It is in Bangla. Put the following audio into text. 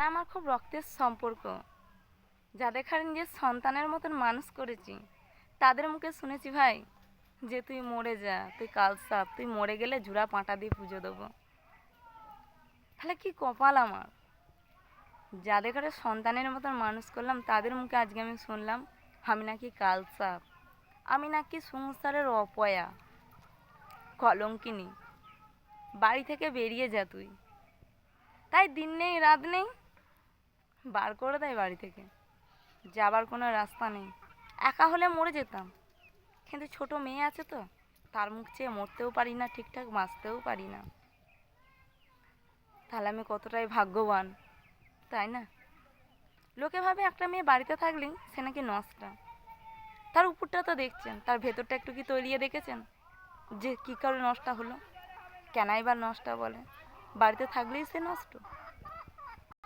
আমার খুব রক্তের সম্পর্ক, যাদের নিজের সন্তানের মতন মানুষ করেছি, তাদের মুখে শুনেছি ভাই যে তুই মরে যা, তুই কাল সাপ, তুই মরে গেলে ঝুরা পাঁটা দিয়ে পুজো দেবো। তাহলে কি কপাল আমার, যাদের ঘরে সন্তানের মতন মানুষ করলাম তাদের মুখে আজকে আমি শুনলাম আমি নাকি কাল সাপ, আমি নাকি সংসারের অপয়া, কলঙ্কিনী, বাড়ি থেকে বেরিয়ে যা তুই। তাই দিন নেই রাত নেই বার করে দেয় বাড়ি থেকে, যাবার কোনো রাস্তা নেই। একা হলে মরে যেতাম, কিন্তু ছোট মেয়ে আছে তো, তার মুখ চেয়ে মরতেও পারি না, ঠিকঠাক বাঁচতেও পারি না। তাহলে আমি কতটাই ভাগ্যবান, তাই না? লোকে ভাবে একটা মেয়ে বাড়িতে থাকলেই সে নাকি নষ্টা। তার উপরটা তো দেখছেন, তার ভেতরটা একটু কি তলিয়ে দেখেছেন যে কী কারণে নষ্টা হলো? কেনাই বা নষ্টা বলে? বাড়িতে থাকলেই সে নষ্ট?